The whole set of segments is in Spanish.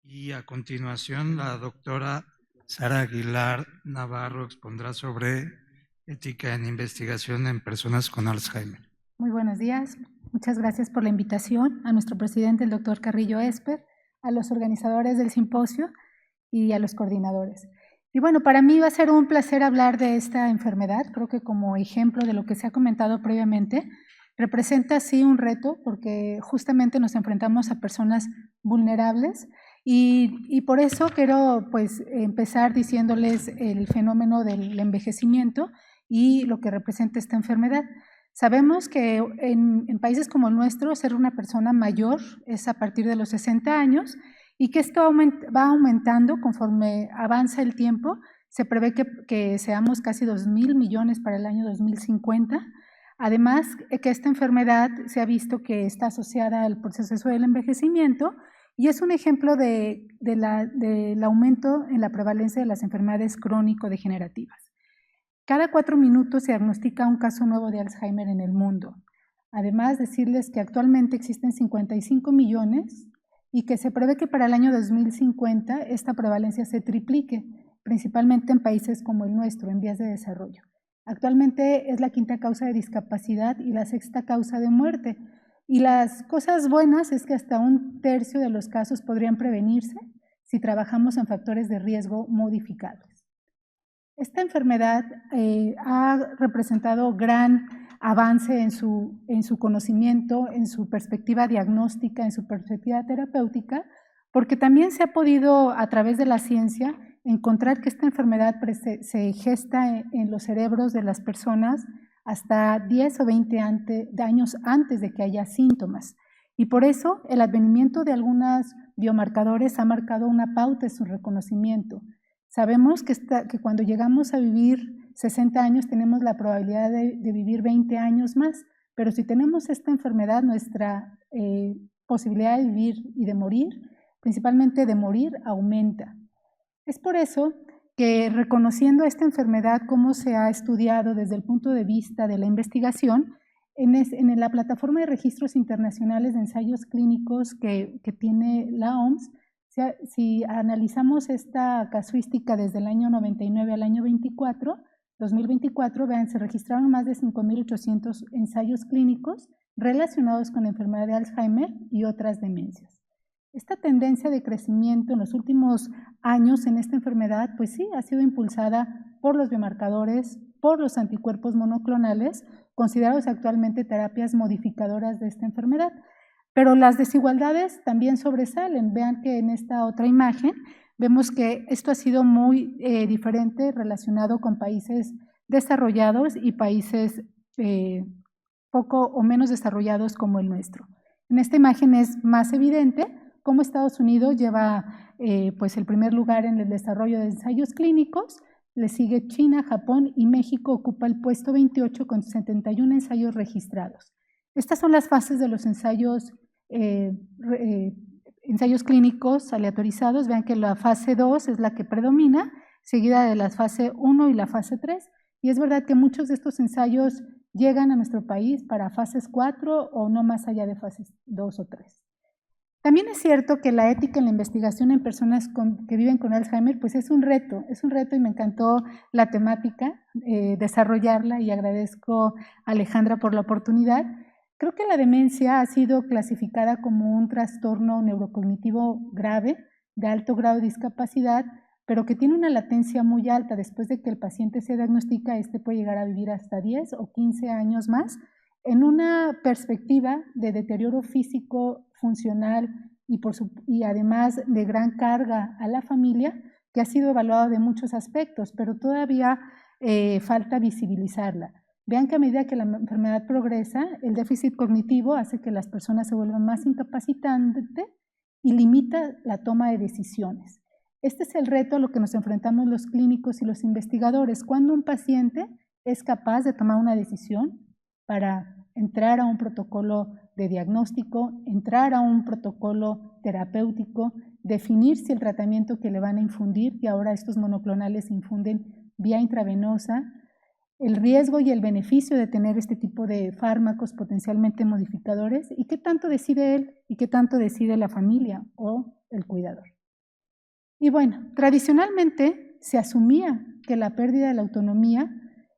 Y a continuación, la doctora Sara Aguilar Navarro expondrá sobre ética en investigación en personas con Alzheimer. Muy buenos días. Muchas gracias por la invitación a nuestro presidente, el doctor Carrillo Esper, a los organizadores del simposio y a los coordinadores. Y bueno, para mí va a ser un placer hablar de esta enfermedad. Creo que como ejemplo de lo que se ha comentado previamente, representa sí un reto porque justamente nos enfrentamos a personas vulnerables y por eso quiero pues empezar diciéndoles el fenómeno del envejecimiento y lo que representa esta enfermedad. Sabemos que en países como el nuestro, ser una persona mayor es a partir de los 60 años y que esto va aumentando conforme avanza el tiempo. Se prevé que seamos casi 2.000 millones para el año 2050. Además, que esta enfermedad se ha visto que está asociada al proceso del envejecimiento y es un ejemplo del aumento en la prevalencia de las enfermedades crónico-degenerativas. Cada 4 minutos se diagnostica un caso nuevo de Alzheimer en el mundo. Además, decirles que actualmente existen 55 millones y que se prevé que para el año 2050 esta prevalencia se triplique, principalmente en países como el nuestro, en vías de desarrollo. Actualmente es la quinta causa de discapacidad y la sexta causa de muerte. Y las cosas buenas es que hasta un tercio de los casos podrían prevenirse si trabajamos en factores de riesgo modificables. Esta enfermedad ha representado gran avance en su conocimiento, en su perspectiva diagnóstica, en su perspectiva terapéutica, porque también se ha podido, a través de la ciencia, encontrar que esta enfermedad se gesta en los cerebros de las personas hasta 10 o 20 años antes de que haya síntomas. Y por eso el advenimiento de algunos biomarcadores ha marcado una pauta en su reconocimiento. Sabemos que cuando llegamos a vivir 60 años tenemos la probabilidad de vivir 20 años más, pero si tenemos esta enfermedad, nuestra posibilidad de vivir y de morir, principalmente de morir, aumenta. Es por eso que reconociendo esta enfermedad, cómo se ha estudiado desde el punto de vista de la investigación, en la plataforma de registros internacionales de ensayos clínicos que tiene la OMS, si analizamos esta casuística desde el año 99 al año 2024, vean, se registraron más de 5.800 ensayos clínicos relacionados con la enfermedad de Alzheimer y otras demencias. Esta tendencia de crecimiento en los últimos años en esta enfermedad, pues sí, ha sido impulsada por los biomarcadores, por los anticuerpos monoclonales, considerados actualmente terapias modificadoras de esta enfermedad. Pero las desigualdades también sobresalen. Vean que en esta otra imagen vemos que esto ha sido muy diferente relacionado con países desarrollados y países poco o menos desarrollados como el nuestro. En esta imagen es más evidente cómo Estados Unidos lleva pues el primer lugar en el desarrollo de ensayos clínicos, le sigue China, Japón y México ocupa el puesto 28 con 71 ensayos registrados. Estas son las fases de los ensayos clínicos aleatorizados. Vean que la fase 2 es la que predomina, seguida de la fase 1 y la fase 3. Y es verdad que muchos de estos ensayos llegan a nuestro país para fases 4 o no más allá de fases 2 o 3. También es cierto que la ética en la investigación en personas que viven con Alzheimer pues es un reto y me encantó la temática, desarrollarla y agradezco a Alejandra por la oportunidad. Creo que la demencia ha sido clasificada como un trastorno neurocognitivo grave, de alto grado de discapacidad, pero que tiene una latencia muy alta. Después de que el paciente se diagnostica, puede llegar a vivir hasta 10 o 15 años más, en una perspectiva de deterioro físico, funcional y además de gran carga a la familia, que ha sido evaluado de muchos aspectos, pero todavía falta visibilizarla. Vean que a medida que la enfermedad progresa, el déficit cognitivo hace que las personas se vuelvan más incapacitantes y limita la toma de decisiones. Este es el reto a lo que nos enfrentamos los clínicos y los investigadores, cuando un paciente es capaz de tomar una decisión para entrar a un protocolo de diagnóstico, entrar a un protocolo terapéutico, definir si el tratamiento que le van a infundir, que ahora estos monoclonales se infunden vía intravenosa, el riesgo y el beneficio de tener este tipo de fármacos potencialmente modificadores y qué tanto decide él y qué tanto decide la familia o el cuidador. Y bueno, tradicionalmente se asumía que la pérdida de la autonomía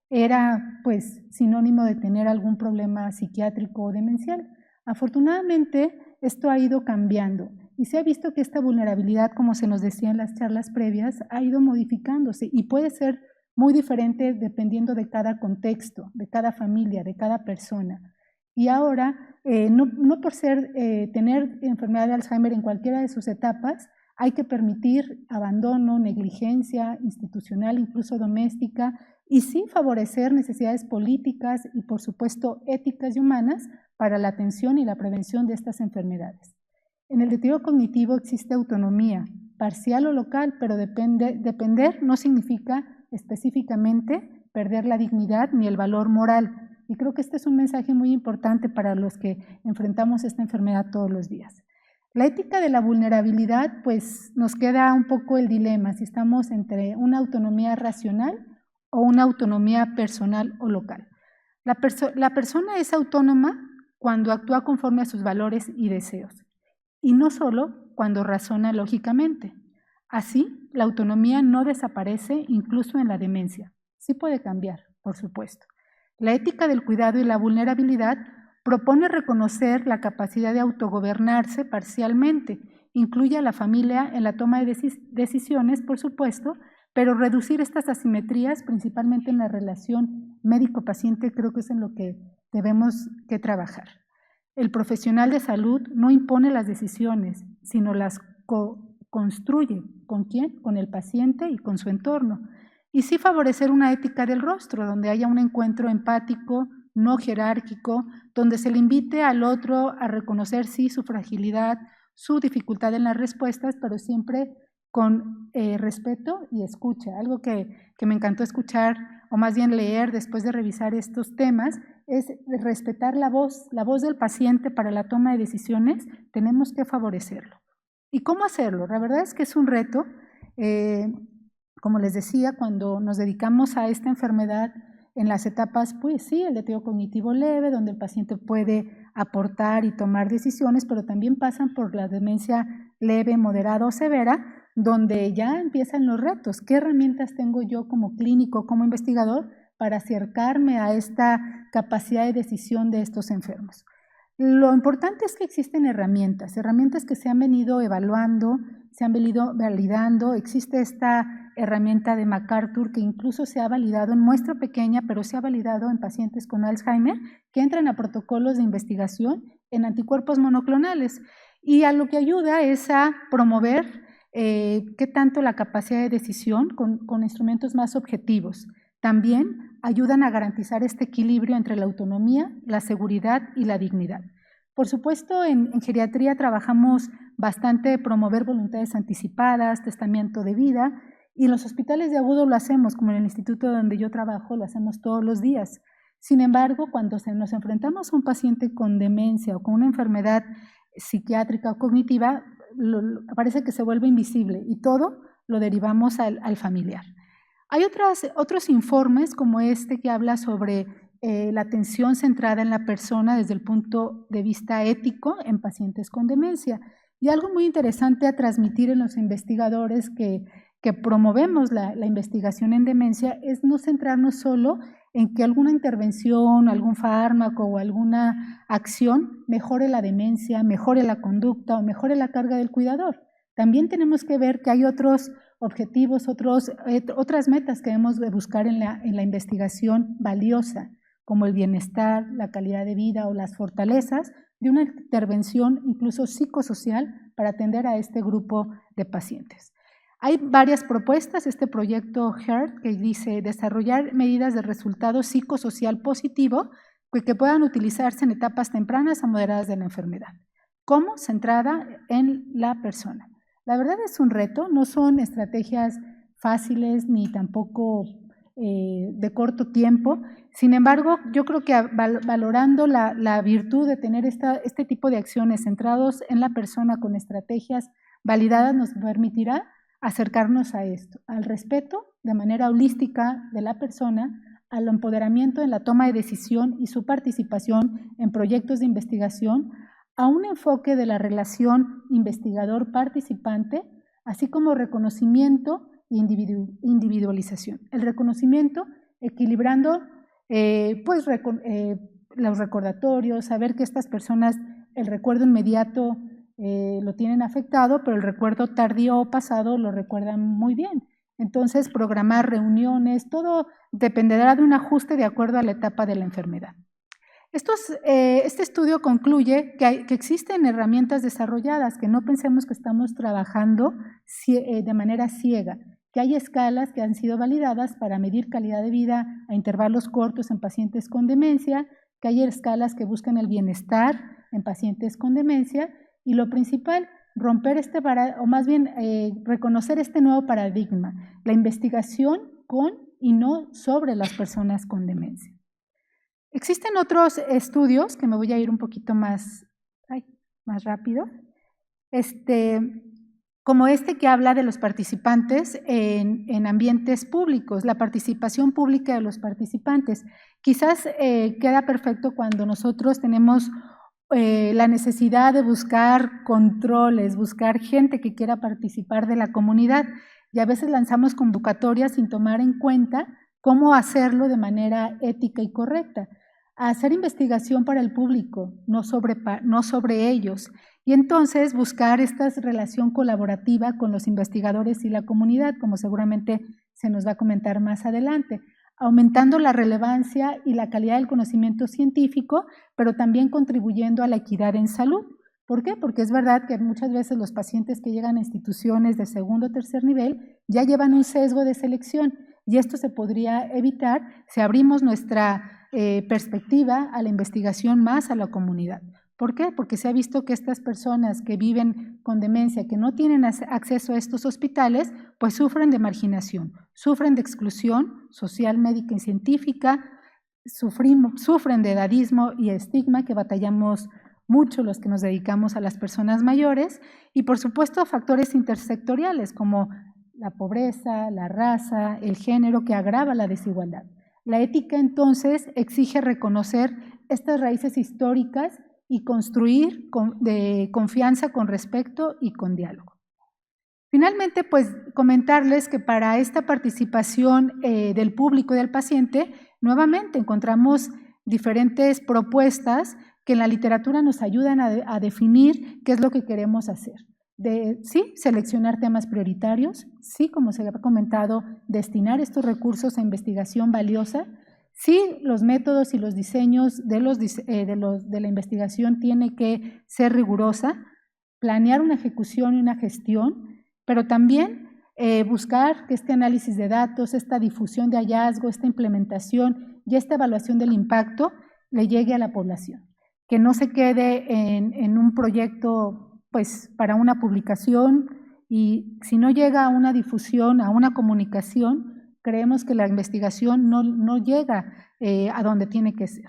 era pues sinónimo de tener algún problema psiquiátrico o demencial. Afortunadamente, esto ha ido cambiando y se ha visto que esta vulnerabilidad, como se nos decía en las charlas previas, ha ido modificándose y puede ser muy diferente dependiendo de cada contexto, de cada familia, de cada persona. Y ahora, no por tener enfermedad de Alzheimer en cualquiera de sus etapas, hay que permitir abandono, negligencia institucional, incluso doméstica, y sí favorecer necesidades políticas y, por supuesto, éticas y humanas para la atención y la prevención de estas enfermedades. En el deterioro cognitivo existe autonomía, parcial o local, pero depender no significa específicamente perder la dignidad ni el valor moral. Y creo que este es un mensaje muy importante para los que enfrentamos esta enfermedad todos los días. La ética de la vulnerabilidad, pues nos queda un poco el dilema, si estamos entre una autonomía racional o una autonomía personal o local. La persona es autónoma cuando actúa conforme a sus valores y deseos, y no solo cuando razona lógicamente. Así, la autonomía no desaparece incluso en la demencia. Sí puede cambiar, por supuesto. La ética del cuidado y la vulnerabilidad propone reconocer la capacidad de autogobernarse parcialmente, incluye a la familia en la toma de decisiones, por supuesto, pero reducir estas asimetrías, principalmente en la relación médico-paciente, creo que es en lo que debemos que trabajar. El profesional de salud no impone las decisiones, sino las construye. ¿Con quién? Con el paciente y con su entorno. Y sí favorecer una ética del rostro, donde haya un encuentro empático, no jerárquico, donde se le invite al otro a reconocer sí su fragilidad, su dificultad en las respuestas, pero siempre con respeto y escucha. Algo que me encantó escuchar, o más bien leer después de revisar estos temas, es respetar la voz del paciente para la toma de decisiones. Tenemos que favorecerlo. ¿Y cómo hacerlo? La verdad es que es un reto. Como les decía, cuando nos dedicamos a esta enfermedad en las etapas, pues sí, el deterioro cognitivo leve, donde el paciente puede aportar y tomar decisiones, pero también pasan por la demencia leve, moderada o severa, donde ya empiezan los retos. ¿Qué herramientas tengo yo como clínico, como investigador, para acercarme a esta capacidad de decisión de estos enfermos? Lo importante es que existen herramientas que se han venido evaluando, se han venido validando. Existe esta herramienta de MacArthur que incluso se ha validado en muestra pequeña, pero se ha validado en pacientes con Alzheimer que entran a protocolos de investigación en anticuerpos monoclonales. Y a lo que ayuda es a promover qué tanto la capacidad de decisión con instrumentos más objetivos. También ayudan a garantizar este equilibrio entre la autonomía, la seguridad y la dignidad. Por supuesto, en geriatría trabajamos bastante promover voluntades anticipadas, testamento de vida, y en los hospitales de agudo lo hacemos, como en el instituto donde yo trabajo, lo hacemos todos los días. Sin embargo, cuando nos enfrentamos a un paciente con demencia o con una enfermedad psiquiátrica o cognitiva, parece que se vuelve invisible y todo lo derivamos al familiar. Hay otros informes como este que habla sobre la atención centrada en la persona desde el punto de vista ético en pacientes con demencia. Y algo muy interesante a transmitir en los investigadores que promovemos la investigación en demencia es no centrarnos solo en que alguna intervención, algún fármaco o alguna acción mejore la demencia, mejore la conducta o mejore la carga del cuidador. También tenemos que ver que hay otros objetivos, otras metas que debemos de buscar en la investigación valiosa, como el bienestar, la calidad de vida o las fortalezas de una intervención incluso psicosocial para atender a este grupo de pacientes. Hay varias propuestas, este proyecto HEART, que dice desarrollar medidas de resultado psicosocial positivo que puedan utilizarse en etapas tempranas a moderadas de la enfermedad. ¿Cómo? Centrada en la persona. La verdad es un reto, no son estrategias fáciles ni tampoco de corto tiempo. Sin embargo, yo creo que valorando la virtud de tener este tipo de acciones centrados en la persona con estrategias validadas nos permitirá acercarnos a esto, al respeto de manera holística de la persona, al empoderamiento en la toma de decisión y su participación en proyectos de investigación, a un enfoque de la relación investigador-participante, así como reconocimiento e individualización. El reconocimiento equilibrando los recordatorios, saber que estas personas, el recuerdo inmediato lo tienen afectado, pero el recuerdo tardío o pasado lo recuerdan muy bien. Entonces, programar reuniones, todo dependerá de un ajuste de acuerdo a la etapa de la enfermedad. Este estudio concluye que existen herramientas desarrolladas, que no pensemos que estamos trabajando de manera ciega, que hay escalas que han sido validadas para medir calidad de vida a intervalos cortos en pacientes con demencia, que hay escalas que buscan el bienestar en pacientes con demencia, y lo principal, romper o más bien reconocer este nuevo paradigma, la investigación con y no sobre las personas con demencia. Existen otros estudios, que me voy a ir un poquito más rápido, como que habla de los participantes en ambientes públicos, la participación pública de los participantes. Quizás queda perfecto cuando nosotros tenemos la necesidad de buscar controles, buscar gente que quiera participar de la comunidad, y a veces lanzamos convocatorias sin tomar en cuenta cómo hacerlo de manera ética y correcta. Hacer investigación para el público, no sobre ellos, y entonces buscar esta relación colaborativa con los investigadores y la comunidad, como seguramente se nos va a comentar más adelante, aumentando la relevancia y la calidad del conocimiento científico, pero también contribuyendo a la equidad en salud. ¿Por qué? Porque es verdad que muchas veces los pacientes que llegan a instituciones de segundo o tercer nivel ya llevan un sesgo de selección, y esto se podría evitar si abrimos nuestra perspectiva a la investigación más a la comunidad. ¿Por qué? Porque se ha visto que estas personas que viven con demencia, que no tienen acceso a estos hospitales, pues sufren de marginación, sufren de exclusión social, médica y científica, sufren de edadismo y estigma, que batallamos mucho los que nos dedicamos a las personas mayores, y por supuesto factores intersectoriales como la pobreza, la raza, el género, que agrava la desigualdad. La ética entonces exige reconocer estas raíces históricas y construir de confianza con respeto y con diálogo. Finalmente, pues comentarles que para esta participación del público y del paciente, nuevamente encontramos diferentes propuestas que en la literatura nos ayudan a definir qué es lo que queremos hacer. Sí, seleccionar temas prioritarios, sí, como se ha comentado, destinar estos recursos a investigación valiosa, sí, los métodos y los diseños de la investigación tiene que ser rigurosa, planear una ejecución y una gestión, pero también buscar que este análisis de datos, esta difusión de hallazgo, esta implementación y esta evaluación del impacto le llegue a la población, que no se quede en un proyecto pues para una publicación, y si no llega a una difusión, a una comunicación, creemos que la investigación no llega a donde tiene que ser.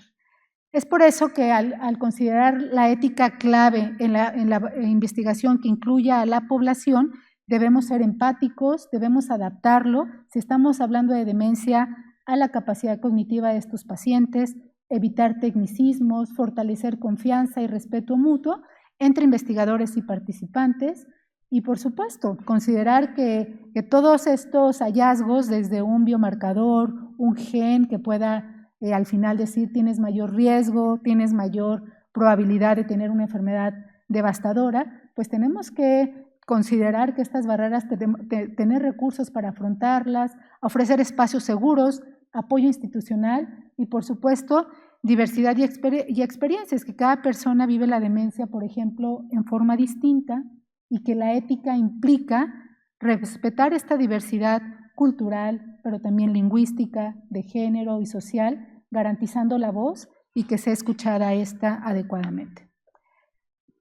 Es por eso que al considerar la ética clave en la investigación que incluya a la población, debemos ser empáticos, debemos adaptarlo, si estamos hablando de demencia, a la capacidad cognitiva de estos pacientes, evitar tecnicismos, fortalecer confianza y respeto mutuo entre investigadores y participantes, y por supuesto, considerar que todos estos hallazgos, desde un biomarcador, un gen que pueda al final decir tienes mayor riesgo, tienes mayor probabilidad de tener una enfermedad devastadora, pues tenemos que considerar que estas barreras, tener recursos para afrontarlas, ofrecer espacios seguros, apoyo institucional y por supuesto diversidad y experiencias, que cada persona vive la demencia, por ejemplo, en forma distinta, y que la ética implica respetar esta diversidad cultural, pero también lingüística, de género y social, garantizando la voz y que sea escuchada esta adecuadamente.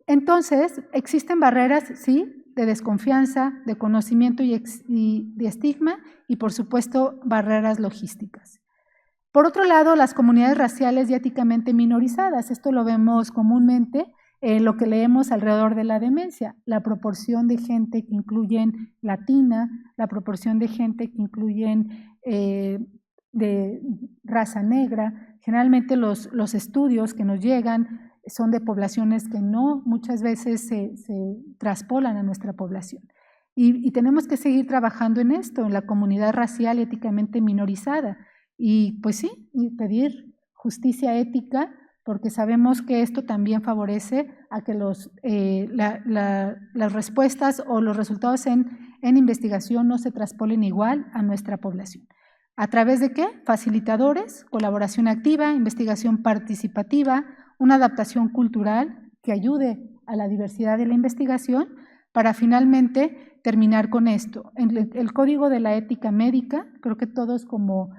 Entonces, existen barreras, sí, de desconfianza, de conocimiento y de estigma, y por supuesto barreras logísticas. Por otro lado, las comunidades raciales y éticamente minorizadas, esto lo vemos comúnmente en lo que leemos alrededor de la demencia, la proporción de gente que incluyen latina, la proporción de gente que incluyen de raza negra. Generalmente los estudios que nos llegan son de poblaciones que no muchas veces se traspolan a nuestra población. Y tenemos que seguir trabajando en esto, en la comunidad racial y éticamente minorizada. Y pues sí, y pedir justicia ética, porque sabemos que esto también favorece a que las respuestas o los resultados en investigación no se traspolen igual a nuestra población. ¿A través de qué? Facilitadores, colaboración activa, investigación participativa, una adaptación cultural que ayude a la diversidad de la investigación para finalmente terminar con esto. El Código de la Ética Médica, creo que todos como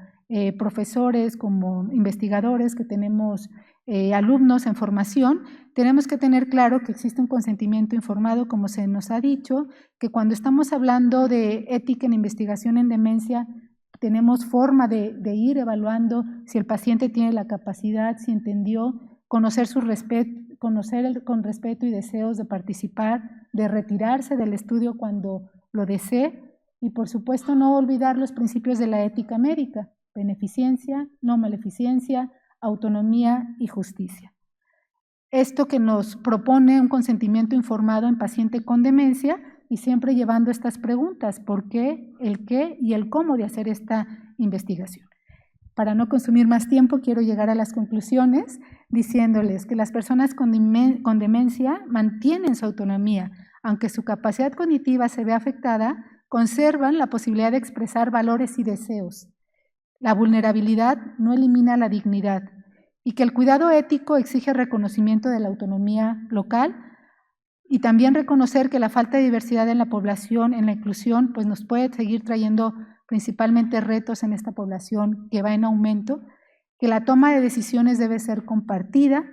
profesores, como investigadores que tenemos alumnos en formación, tenemos que tener claro que existe un consentimiento informado, como se nos ha dicho, que cuando estamos hablando de ética en investigación en demencia, tenemos forma de ir evaluando si el paciente tiene la capacidad, si entendió, conocer con respeto y deseos de participar, de retirarse del estudio cuando lo desee, y por supuesto no olvidar los principios de la ética médica: beneficencia, no maleficencia, autonomía y justicia. Esto que nos propone un consentimiento informado en paciente con demencia, y siempre llevando estas preguntas: ¿por qué, el qué y el cómo de hacer esta investigación? Para no consumir más tiempo, quiero llegar a las conclusiones diciéndoles que las personas con demencia mantienen su autonomía. Aunque su capacidad cognitiva se ve afectada, conservan la posibilidad de expresar valores y deseos. La vulnerabilidad no elimina la dignidad, y que el cuidado ético exige reconocimiento de la autonomía local, y también reconocer que la falta de diversidad en la población, en la inclusión, pues nos puede seguir trayendo principalmente retos en esta población que va en aumento, que la toma de decisiones debe ser compartida,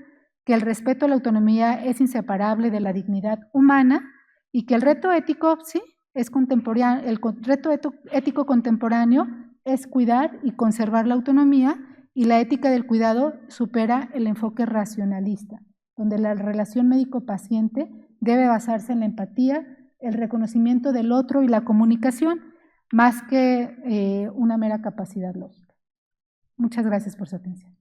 que el respeto a la autonomía es inseparable de la dignidad humana, y que el reto ético, sí, es contemporáneo, el reto ético contemporáneo es cuidar y conservar la autonomía, y la ética del cuidado supera el enfoque racionalista, donde la relación médico-paciente debe basarse en la empatía, el reconocimiento del otro y la comunicación, más que una mera capacidad lógica. Muchas gracias por su atención.